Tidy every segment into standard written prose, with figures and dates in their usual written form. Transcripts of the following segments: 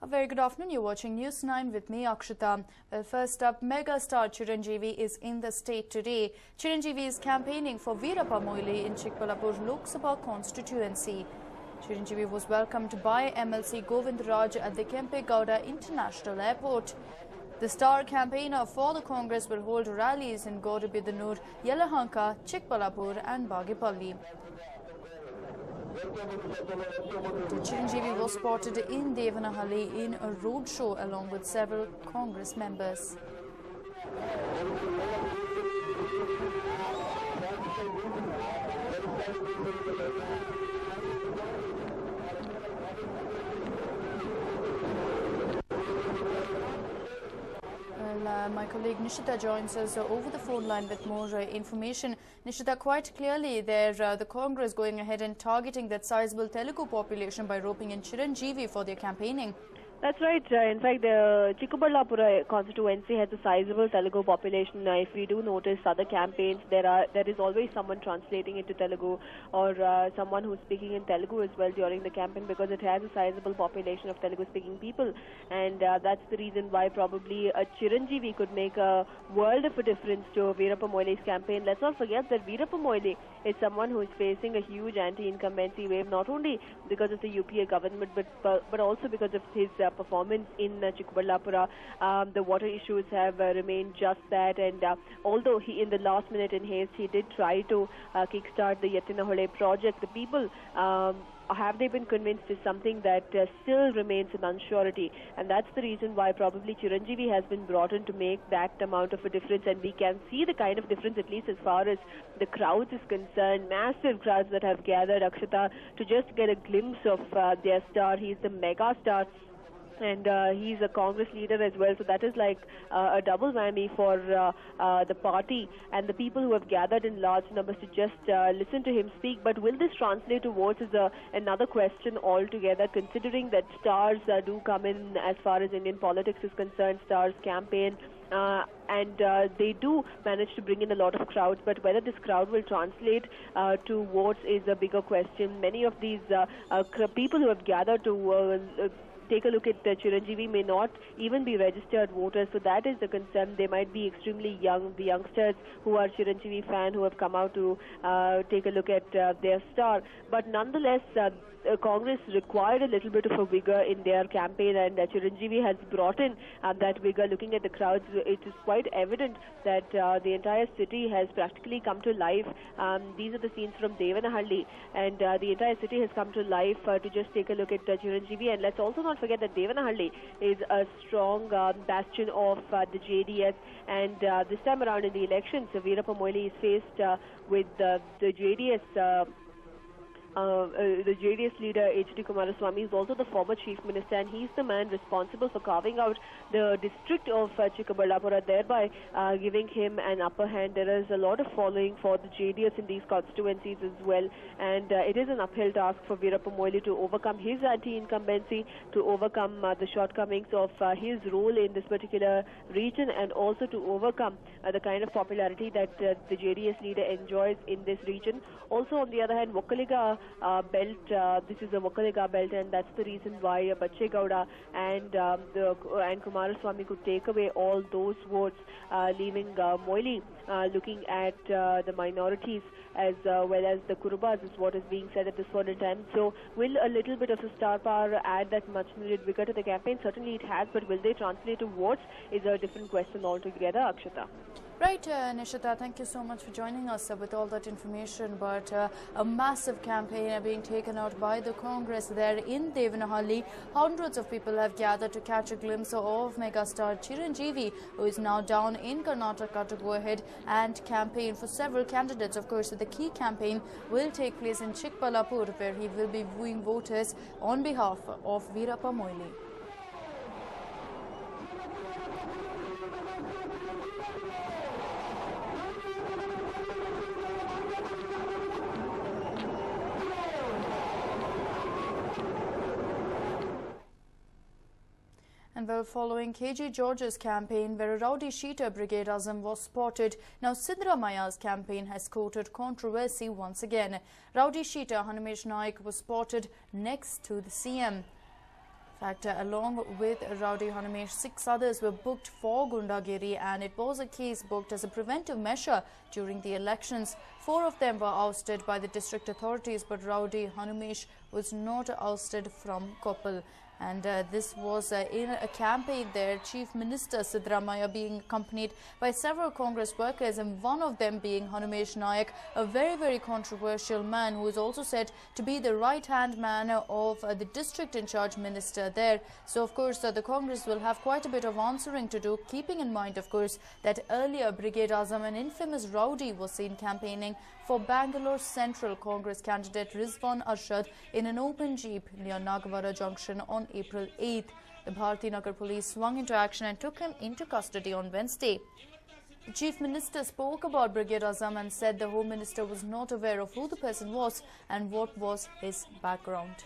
very good afternoon. You're watching News 9 with me, Akshita. Well, first up, mega star Chiranjeevi is in the state today. Chiranjeevi is campaigning for Veerappa Moily in Chikballapur Lok Sabha constituency. Chiranjeevi was welcomed by MLC Govind Raj at the Kempe Gowda International Airport. The star campaigner for the Congress will hold rallies in Gaudabidanur, Yelahanka, Chikballapur and Bagipalli. Chiranjeevi was spotted in Devanahalli in a roadshow along with several Congress members. My colleague Nishita joins us over the phone line with more information. Nishita, quite clearly there the Congress going ahead and targeting that sizable Telugu population by roping in Chiranjeevi for their campaigning. That's right. In fact, the Chikballapur constituency has a sizable Telugu population. If we do notice other campaigns, there is always someone translating into Telugu or someone who's speaking in Telugu as well during the campaign, because it has a sizable population of Telugu-speaking people, and that's the reason why probably a Chiranjeevi could make a world of a difference to Veerappa Moily's campaign. Let's not forget that Veerappa Moily is someone who is facing a huge anti-incumbency wave, not only because of the UPA government, but also because of his performance in Chikballapura. The water issues have remained just that, and although he in the last minute in haste he did try to kickstart the Yettinahole project, the people have they been convinced is something that still remains an unsurety, and that's the reason why probably Chiranjeevi has been brought in to make that amount of a difference. And we can see the kind of difference, at least as far as the crowds is concerned. Massive crowds that have gathered, Akshita, to just get a glimpse of their star. He's the mega star, and he's a Congress leader as well, so that is like a double whammy for the party and the people who have gathered in large numbers to just listen to him speak. But will this translate to votes is another question altogether, considering that stars do come in as far as Indian politics is concerned. Stars campaign and they do manage to bring in a lot of crowds, but whether this crowd will translate to votes is a bigger question. Many of these people who have gathered to take a look at Chiranjeevi may not even be registered voters, so that is the concern. They might be extremely young, the youngsters who are Chiranjeevi fan who have come out to take a look at their star. But nonetheless, Congress required a little bit of a vigor in their campaign, and Chiranjeevi has brought in that vigor. Looking at the crowds, it is quite evident that the entire city has practically come to life. These are the scenes from Devanahalli, and the entire city has come to life to just take a look at Chiranjeevi. And let's also not forget that Devanahalli is a strong bastion of the JDS, and this time around in the elections, Veerappa Moily is faced with the JDS. The JDS leader H.D. Kumaraswamy is also the former chief minister, and he's the man responsible for carving out the district of Chikballapura, thereby giving him an upper hand. There is a lot of following for the JDS in these constituencies as well, and it is an uphill task for Veerappa Moily to overcome his anti-incumbency, to overcome the shortcomings of his role in this particular region, and also to overcome the kind of popularity that the JDS leader enjoys in this region. Also, on the other hand, Vokkaliga belt, this is a Vokkaliga belt, and that's the reason why Bacche Gowda and Kumaraswamy could take away all those votes, leaving Moily looking at the minorities as well as the Kurubas is what is being said at this point in time. So will a little bit of a star power add that much needed vigor to the campaign? Certainly it has, but will they translate to votes is a different question altogether, Akshita. Right, Nishita, thank you so much for joining us with all that information. But a massive campaign being taken out by the Congress there in Devanahalli. Hundreds of people have gathered to catch a glimpse of megastar Chiranjeevi, who is now down in Karnataka to go ahead and campaign for several candidates. Of course, the key campaign will take place in Chikballapur, where he will be wooing voters on behalf of Veerappa Moily. And well, following KG George's campaign, where a rowdy Sheeter Brigade Azam was spotted, now Siddaramaya's campaign has courted controversy once again. Rowdy Sheeter Hanumesh Naik was spotted next to the CM. In fact, along with Rowdy Hanumesh, 6 others were booked for Gundagiri, and it was a case booked as a preventive measure during the elections. 4 of them were ousted by the district authorities, but Rowdy Hanumesh was not ousted from Koppal. And this was in a campaign there, Chief Minister Siddaramaiah being accompanied by several Congress workers, and one of them being Hanumesh Nayak, a very, very controversial man who is also said to be the right-hand man of the district in charge minister there. So, of course, the Congress will have quite a bit of answering to do, keeping in mind, of course, that earlier Brigade Azam, an infamous rowdy, was seen campaigning for Bangalore Central Congress candidate Rizwan Arshad in an open jeep near Nagavara Junction on April 8th. The Bharati Nagar police swung into action and took him into custody on Wednesday. The Chief Minister spoke about Brigade Azam and said the Home Minister was not aware of who the person was and what was his background.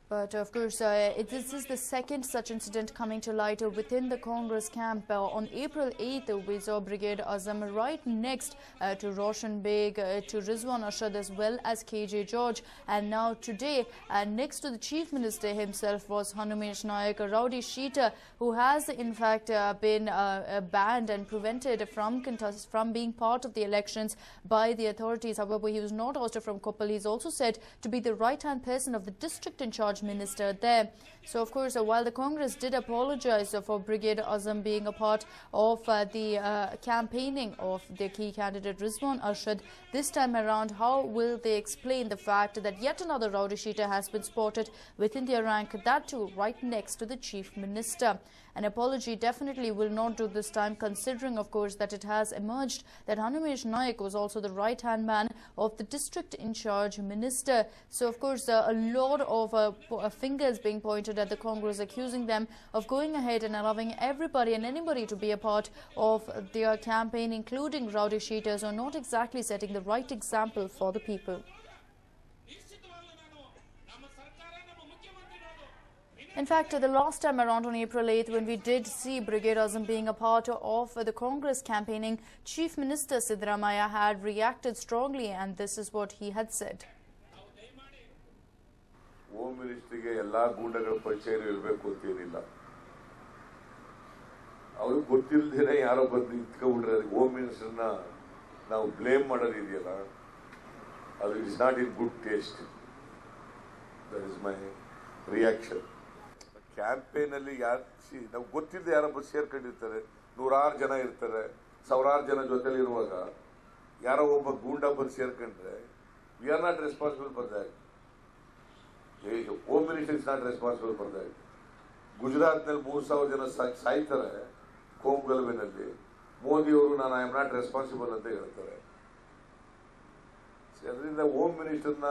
But of course, this is the second such incident coming to light within the Congress camp. On April 8th, we saw Brigade Azam right next to Roshan Beg, to Rizwan Arshad as well as KJ George. And now today, next to the Chief Minister himself was Hanumesh Nayak, a rowdy sheeter who has in fact been banned and prevented from being part of the elections by the authorities. However, he was not ousted from Koppal. He is also said to be the right-hand person of the district in charge minister there. So, of course, while the Congress did apologize for Brigade Azam being a part of the campaigning of the key candidate Rizwan Arshad, this time around, how will they explain the fact that yet another rowdy sheeter has been spotted within their rank, that too right next to the Chief Minister? An apology definitely will not do this time, considering, of course, that it has emerged that Hanumesh Nayak was also the right-hand man of the district in charge minister. So, of course, a lot of fingers being pointed at the Congress, accusing them of going ahead and allowing everybody and anybody to be a part of their campaign, including rowdy sheeters, or not exactly setting the right example for the people. In fact, the last time around on April 8th, when we did see Brigade Azam being a part of the Congress campaigning, Chief Minister Siddaramaiah had reacted strongly, and this is what he had said. Home Minister ge ella goondagal ಪರಿಚಯ ಇರಬೇಕು ಅಂತ ಏನಿಲ್ಲ. ಅವರು ಗೊತ್ತಿಲ್ಲದೇನೆ ಯಾರೋ ಬಂದು ಇಟ್ಕೊಂಡ್ಬಿಟ್ರೆ home ಮಿನಿಸ್ಟರ್ನ ನಾವು blame ಮಾಡೋದು ಇದೆಯಲ್ಲ, ಅದು is not in good taste. That is my reaction. Campaign ಅಲ್ಲಿ ನಾವು ಗೊತ್ತಿಲ್ಲದೆ ಯಾರೊಬ್ಬ ಸೇರ್ಕೊಂಡಿರ್ತಾರೆ, ನೂರಾರು ಜನ ಇರ್ತಾರೆ, ಸಾವಿರಾರು ಜನ ಜೊತೆಲಿ ಇರುವಾಗ ಯಾರೋ ಒಬ್ಬ ಗೂಂಡಾ ಬಂದು ಸೇರ್ಕೊಂಡ್ರೆ we are not responsible for that. Home minister is not responsible for that. ಗುಜರಾತ್ನಲ್ಲಿ 3,000 ಜನ ಸಾಯ್ತಾರೆ ಕೋಮ್ ಗಲಭೆನಲ್ಲಿ. ಮೋದಿಯವರು ನಾನು ಐ ಆಮ್ ನಾಟ್ ರೆಸ್ಪಾನ್ಸಿಬಲ್ ಅಂತ ಹೇಳ್ತಾರೆ. ಅದರಿಂದ ಹೋಮ್ ಮಿನಿಸ್ಟರ್ನ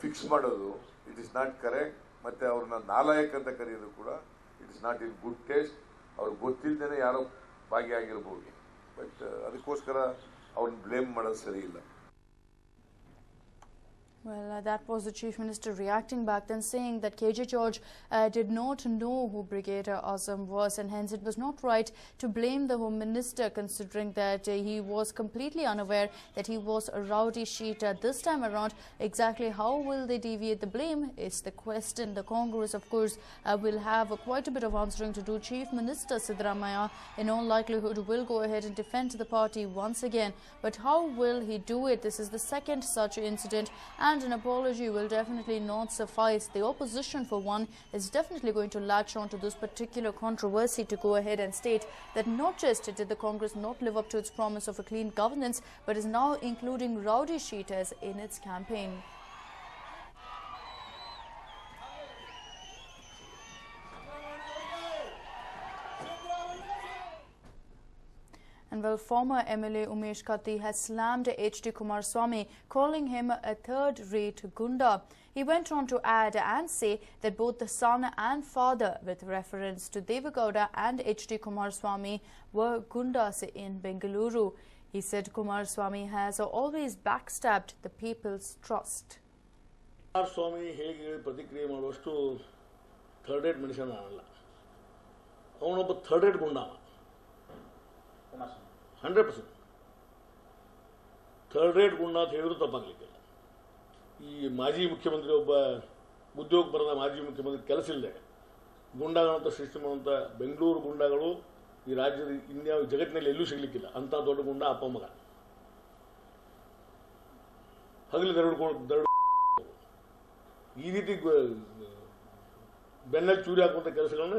ಫಿಕ್ಸ್ ಮಾಡೋದು ಇಟ್ ಇಸ್ ನಾಟ್ ಕರೆಕ್ಟ್. ಮತ್ತೆ ಅವ್ರನ್ನ ನಾಲಾಯಕ್ ಅಂತ ಕರೆಯೋದು ಕೂಡ it is not in good taste. ಅವ್ರಿಗೆ ಗೊತ್ತಿಲ್ಲದೇನೆ ಯಾರೋ ಭಾಗಿಯಾಗಿರ್ಬೋದು, ಬಟ್ ಅದಕ್ಕೋಸ್ಕರ ಅವ್ರನ್ನ ಬ್ಲೇಮ್ ಮಾಡೋದು ಸರಿ ಇಲ್ಲ. Well, that was the Chief Minister reacting back then, saying that KJ George did not know who Brigade Azam was, and hence it was not right to blame the Home Minister, considering that he was completely unaware that he was a rowdy sheeter. This time around, exactly how will they deviate the blame is the question. The Congress, of course, will have quite a bit of answering to do. Chief Minister Siddaramaiah, in all likelihood, will go ahead and defend the party once again. But how will he do it? This is the second such incident, and an apology will definitely not suffice. The opposition, for one, is definitely going to latch on to this particular controversy to go ahead and state that not just did the Congress not live up to its promise of a clean governance, but is now including rowdy sheeters in its campaign. And well, former MLA Umesh Katti has slammed H.D. Kumaraswamy, calling him a third-rate gunda. He went on to add and say that both the son and father, with reference to Devagowda and H.D. Kumaraswamy, were gundas in Bengaluru. He said Kumaraswamy has always backstabbed the people's trust. Kumaraswamy ಹೇಗೆ ಪ್ರತಿಕ್ರಿಯೆ ಮಾಡುವಷ್ಟು third rate ಮನುಷ್ಯನ ಅಲ್ಲ. ಅವನೊಬ್ಬ third rate ಗುಂಡ. 100%. Third rate ಗುಂಡ ಅಂತ ಹೇಳಿದ್ರು ತಪ್ಪಾಗಲಿಕ್ಕಿಲ್ಲ. ಈ ಮಾಜಿ ಮುಖ್ಯಮಂತ್ರಿ ಒಬ್ಬ ಉದ್ಯೋಗ ಬರದ ಮಾಜಿ ಮುಖ್ಯಮಂತ್ರಿ ಕೆಲಸ ಇಲ್ಲದೆ ಗುಂಡಾಗಳಂತ ಸೃಷ್ಟಿ ಮಾಡುವಂಥ ಬೆಂಗಳೂರು ಗುಂಡಾಗಳು ಈ ರಾಜ್ಯದ ಇನ್ಯಾವ ಜಗತ್ತಿನಲ್ಲಿ ಎಲ್ಲೂ ಸಿಗಲಿಕ್ಕಿಲ್ಲ. ಅಂಥ ದೊಡ್ಡ ಗುಂಡ ಅಪ್ಪ ಮಗ ಹಗಲು ದರಡು ಈ ರೀತಿ ಬೆನ್ನಲ್ಲಿ ಚೂರಿ ಹಾಕುವಂಥ ಕೆಲಸಗಳನ್ನ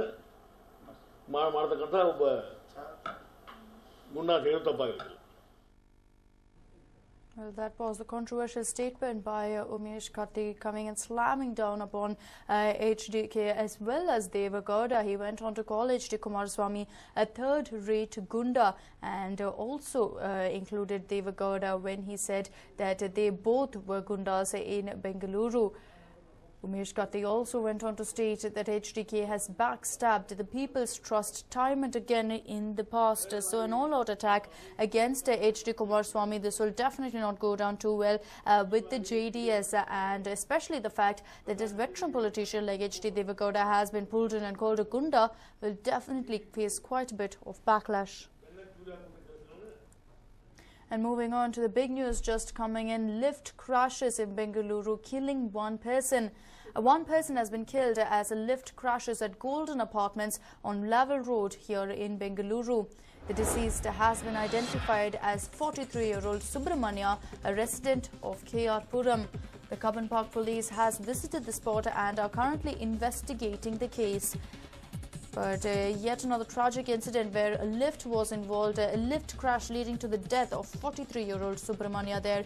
ಮಾಡ್ತಕ್ಕಂಥ ಒಬ್ಬ ಗುಂಡ ಅಂತ ಹೇಳಿದ್ರು ತಪ್ಪಾಗಲಿಕ್ಕಿಲ್ಲ. Well, that was the controversial statement by Umesh Katti coming and slamming down upon HDK as well as Deva Gowda. He went on to call HD Kumaraswamy a third-rate gunda and also included Deva Gowda when he said that they both were gundas in Bengaluru. Umesh Katti also went on to state that HDK has backstabbed the people's trust time and again in the past. So an all-out attack against HD Kumaraswamy, this will definitely not go down too well with the JDS, and especially the fact that this veteran politician like HD Deva Gowda has been pulled in and called a gunda will definitely face quite a bit of backlash. And moving on to the big news just coming in, lift crashes in Bengaluru, killing one person. One person has been killed as a lift crashes at Golden Apartments on Laval Road here in Bengaluru. The deceased has been identified as 43-year-old Subramanya, a resident of KR Puram. The Cubbon Park police has visited the spot and are currently investigating the case. But yet another tragic incident where a lift was involved, a lift crash leading to the death of 43-year-old Subramanya there.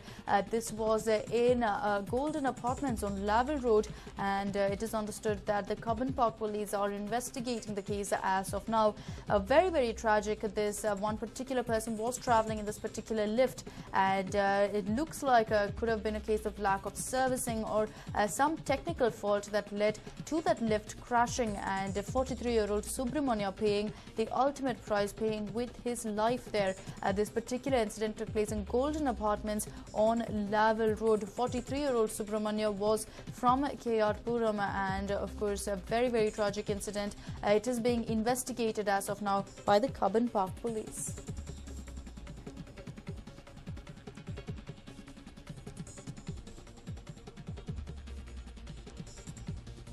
This was in Golden Apartments on Laval Road, and it is understood that the Cubbon Park police are investigating the case as of now. Very, very tragic. This one particular person was traveling in this particular lift, and it looks like could have been a case of lack of servicing or some technical fault that led to that lift crashing, and 43-year-old Subramanya paying the ultimate price, paying with his life there. This particular incident took place in Golden Apartments on Laval Road. 43-year-old Subramanya was from KR Puram, and of course a very, very tragic incident. It is being investigated as of now by the Cubbon Park police.